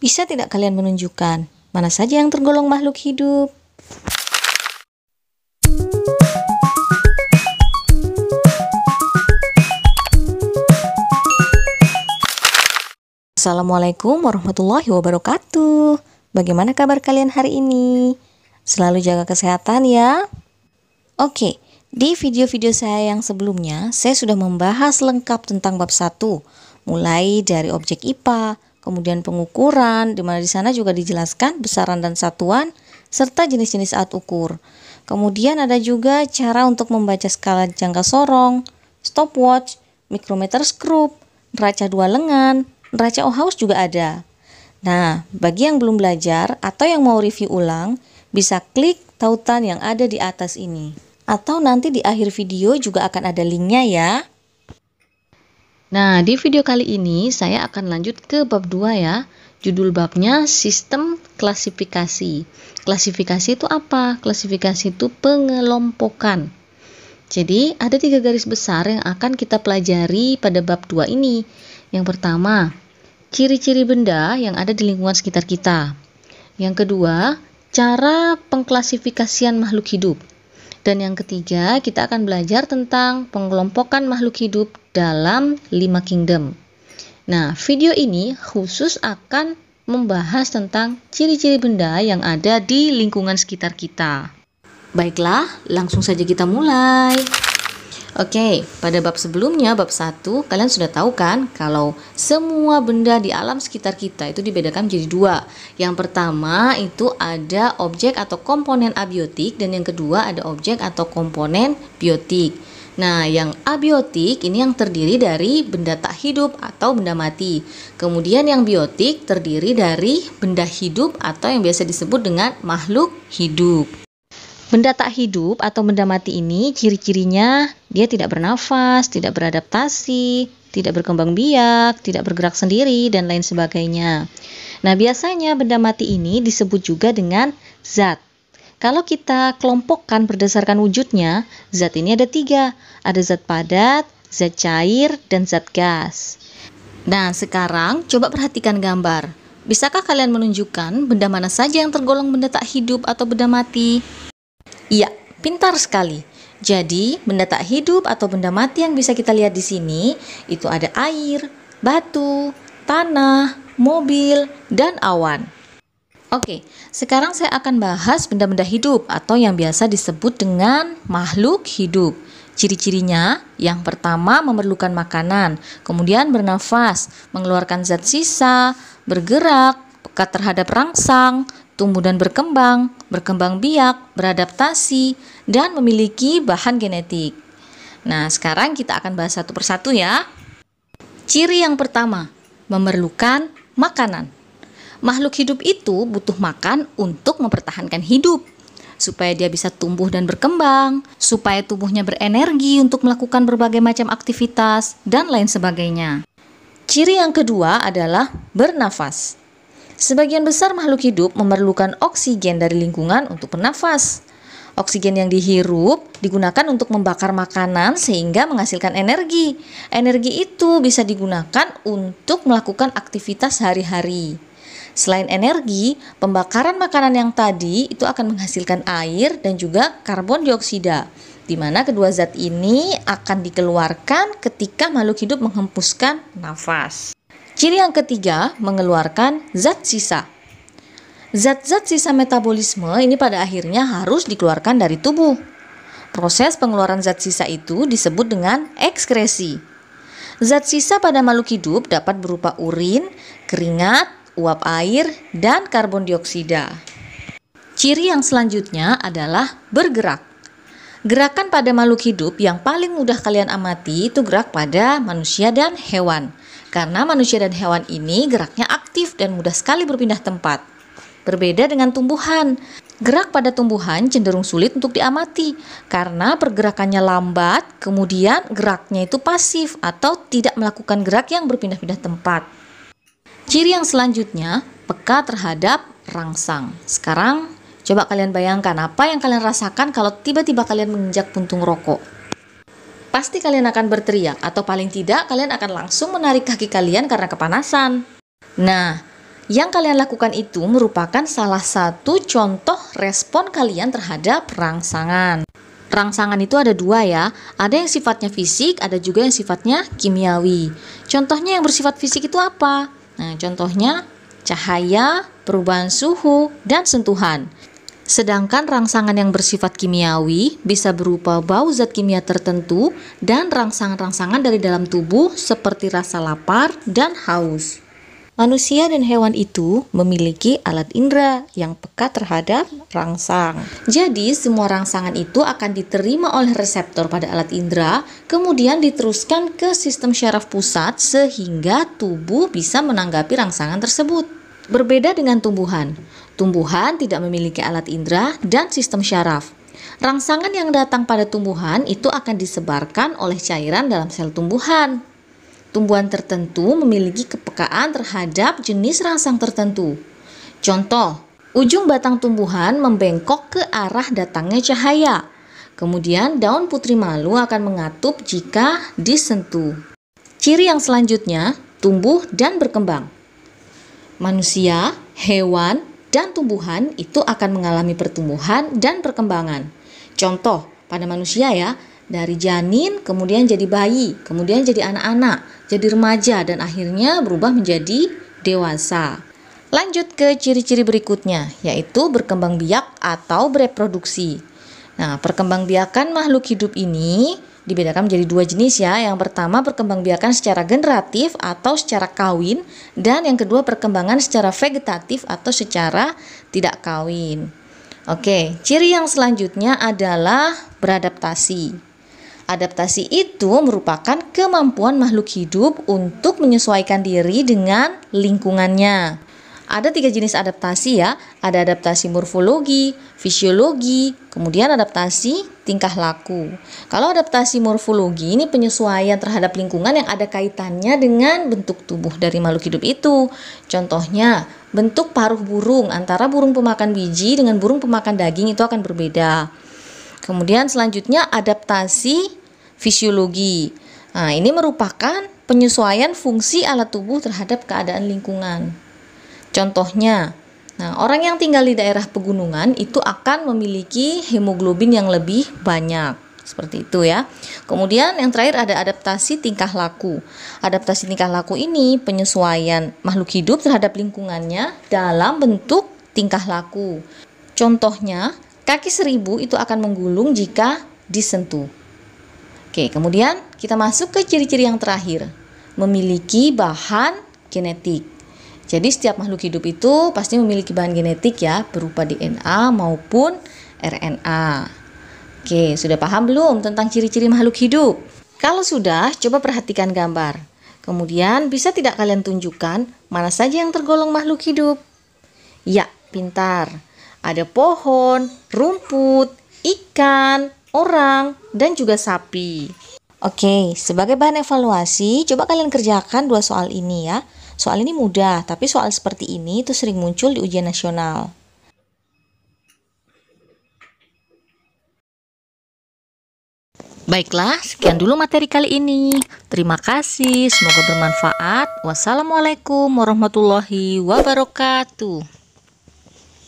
Bisa tidak kalian menunjukkan mana saja yang tergolong makhluk hidup? Assalamualaikum warahmatullahi wabarakatuh. Bagaimana kabar kalian hari ini? Selalu jaga kesehatan ya. Oke, di video-video saya yang sebelumnya, saya sudah membahas lengkap tentang bab 1, mulai dari objek IPA, kemudian pengukuran, di mana di sana juga dijelaskan besaran dan satuan, serta jenis-jenis alat ukur. Kemudian ada juga cara untuk membaca skala jangka sorong, stopwatch, mikrometer skrup, neraca 2 lengan, neraca Ohaus juga ada. Nah, bagi yang belum belajar atau yang mau review ulang, bisa klik tautan yang ada di atas ini. Atau nanti di akhir video juga akan ada linknya ya. Nah, di video kali ini saya akan lanjut ke bab 2 ya. Judul babnya sistem klasifikasi. Klasifikasi itu apa? Klasifikasi itu pengelompokan. Jadi, ada 3 garis besar yang akan kita pelajari pada bab 2 ini. Yang pertama, ciri-ciri benda yang ada di lingkungan sekitar kita. Yang kedua, cara pengklasifikasian makhluk hidup. Dan yang ketiga, kita akan belajar tentang pengelompokan makhluk hidup dalam 5 kingdom. Nah, video ini khusus akan membahas tentang ciri-ciri benda yang ada di lingkungan sekitar kita. Baiklah, langsung saja kita mulai. Oke, pada bab sebelumnya, bab 1, kalian sudah tahu kan kalau semua benda di alam sekitar kita itu dibedakan menjadi 2. Yang pertama itu ada objek atau komponen abiotik, dan yang kedua ada objek atau komponen biotik. Nah, yang abiotik ini yang terdiri dari benda tak hidup atau benda mati. Kemudian yang biotik terdiri dari benda hidup atau yang biasa disebut dengan makhluk hidup. Benda tak hidup atau benda mati ini ciri-cirinya dia tidak bernafas, tidak beradaptasi, tidak berkembang biak, tidak bergerak sendiri, dan lain sebagainya. Nah, biasanya benda mati ini disebut juga dengan zat. Kalau kita kelompokkan berdasarkan wujudnya, zat ini ada 3. Ada zat padat, zat cair, dan zat gas. Nah, sekarang coba perhatikan gambar. Bisakah kalian menunjukkan benda mana saja yang tergolong benda tak hidup atau benda mati? Iya, pintar sekali. Jadi, benda tak hidup atau benda mati yang bisa kita lihat di sini itu ada air, batu, tanah, mobil, dan awan. Oke, sekarang saya akan bahas benda-benda hidup atau yang biasa disebut dengan makhluk hidup. Ciri-cirinya, yang pertama memerlukan makanan, kemudian bernafas, mengeluarkan zat sisa, bergerak, peka terhadap rangsang, tumbuh dan berkembang biak, beradaptasi, dan memiliki bahan genetik. Nah, sekarang kita akan bahas satu persatu ya. Ciri yang pertama, memerlukan makanan. Makhluk hidup itu butuh makan untuk mempertahankan hidup, supaya dia bisa tumbuh dan berkembang, supaya tubuhnya berenergi untuk melakukan berbagai macam aktivitas, dan lain sebagainya. Ciri yang kedua adalah bernafas. Sebagian besar makhluk hidup memerlukan oksigen dari lingkungan untuk bernafas. Oksigen yang dihirup digunakan untuk membakar makanan sehingga menghasilkan energi. Energi itu bisa digunakan untuk melakukan aktivitas sehari-hari. Selain energi, pembakaran makanan yang tadi itu akan menghasilkan air dan juga karbon dioksida, di mana kedua zat ini akan dikeluarkan ketika makhluk hidup menghembuskan nafas. Ciri yang ketiga, mengeluarkan zat sisa. Zat-zat sisa metabolisme ini pada akhirnya harus dikeluarkan dari tubuh. Proses pengeluaran zat sisa itu disebut dengan ekskresi. Zat sisa pada makhluk hidup dapat berupa urin, keringat, uap air, dan karbon dioksida. Ciri yang selanjutnya adalah bergerak. Gerakan pada makhluk hidup yang paling mudah kalian amati itu gerak pada manusia dan hewan. Karena manusia dan hewan ini geraknya aktif dan mudah sekali berpindah tempat. Berbeda dengan tumbuhan. Gerak pada tumbuhan cenderung sulit untuk diamati karena pergerakannya lambat, kemudian geraknya itu pasif atau tidak melakukan gerak yang berpindah-pindah tempat. Ciri yang selanjutnya, peka terhadap rangsang. Sekarang coba kalian bayangkan apa yang kalian rasakan kalau tiba-tiba kalian menginjak puntung rokok. Pasti kalian akan berteriak atau paling tidak kalian akan langsung menarik kaki kalian karena kepanasan. Nah, Yang kalian lakukan itu merupakan salah satu contoh respon kalian terhadap rangsangan. Rangsangan itu ada dua ya, ada yang sifatnya fisik, ada juga yang sifatnya kimiawi. Contohnya yang bersifat fisik itu apa? Nah, contohnya cahaya, perubahan suhu, dan sentuhan. Sedangkan rangsangan yang bersifat kimiawi bisa berupa bau zat kimia tertentu dan rangsangan-rangsangan dari dalam tubuh seperti rasa lapar dan haus. Manusia dan hewan itu memiliki alat indera yang peka terhadap rangsang. Jadi, semua rangsangan itu akan diterima oleh reseptor pada alat indera, kemudian diteruskan ke sistem syaraf pusat sehingga tubuh bisa menanggapi rangsangan tersebut. Berbeda dengan tumbuhan. Tumbuhan tidak memiliki alat indera dan sistem syaraf. Rangsangan yang datang pada tumbuhan itu akan disebarkan oleh cairan dalam sel tumbuhan. Tumbuhan tertentu memiliki kepekaan terhadap jenis rangsang tertentu. Contoh, ujung batang tumbuhan membengkok ke arah datangnya cahaya. Kemudian daun putri malu akan mengatup jika disentuh. Ciri yang selanjutnya, tumbuh dan berkembang. Manusia, hewan, dan tumbuhan itu akan mengalami pertumbuhan dan perkembangan. Contoh, pada manusia ya, dari janin, kemudian jadi bayi, kemudian jadi anak-anak, jadi remaja, dan akhirnya berubah menjadi dewasa. Lanjut ke ciri-ciri berikutnya, yaitu berkembang biak atau bereproduksi. Nah, perkembangbiakan makhluk hidup ini dibedakan menjadi dua jenis ya. Yang pertama perkembangbiakan secara generatif atau secara kawin, dan yang kedua perkembangan secara vegetatif atau secara tidak kawin. Oke, ciri yang selanjutnya adalah beradaptasi. Adaptasi itu merupakan kemampuan makhluk hidup untuk menyesuaikan diri dengan lingkungannya. Ada 3 jenis adaptasi ya, ada adaptasi morfologi, fisiologi, kemudian adaptasi tingkah laku. Kalau adaptasi morfologi ini penyesuaian terhadap lingkungan yang ada kaitannya dengan bentuk tubuh dari makhluk hidup itu. Contohnya, bentuk paruh burung antara burung pemakan biji dengan burung pemakan daging itu akan berbeda. Kemudian selanjutnya adaptasi fisiologi. Nah, ini merupakan penyesuaian fungsi alat tubuh terhadap keadaan lingkungan. Contohnya, orang yang tinggal di daerah pegunungan itu akan memiliki hemoglobin yang lebih banyak. Seperti itu ya. Kemudian yang terakhir ada adaptasi tingkah laku. Adaptasi tingkah laku ini penyesuaian makhluk hidup terhadap lingkungannya dalam bentuk tingkah laku. Contohnya, kaki 1000 itu akan menggulung jika disentuh. Oke, kemudian kita masuk ke ciri-ciri yang terakhir. Memiliki bahan genetik. Jadi setiap makhluk hidup itu pasti memiliki bahan genetik ya, berupa DNA maupun RNA. Oke, sudah paham belum tentang ciri-ciri makhluk hidup? Kalau sudah, coba perhatikan gambar. Kemudian bisa tidak kalian tunjukkan mana saja yang tergolong makhluk hidup? Ya, pintar. Ada pohon, rumput, ikan, orang, dan juga sapi. Oke, sebagai bahan evaluasi, coba kalian kerjakan 2 soal ini ya. Soal ini mudah, tapi soal seperti ini itu sering muncul di ujian nasional. Baiklah, sekian dulu materi kali ini. Terima kasih, semoga bermanfaat. Wassalamualaikum warahmatullahi wabarakatuh.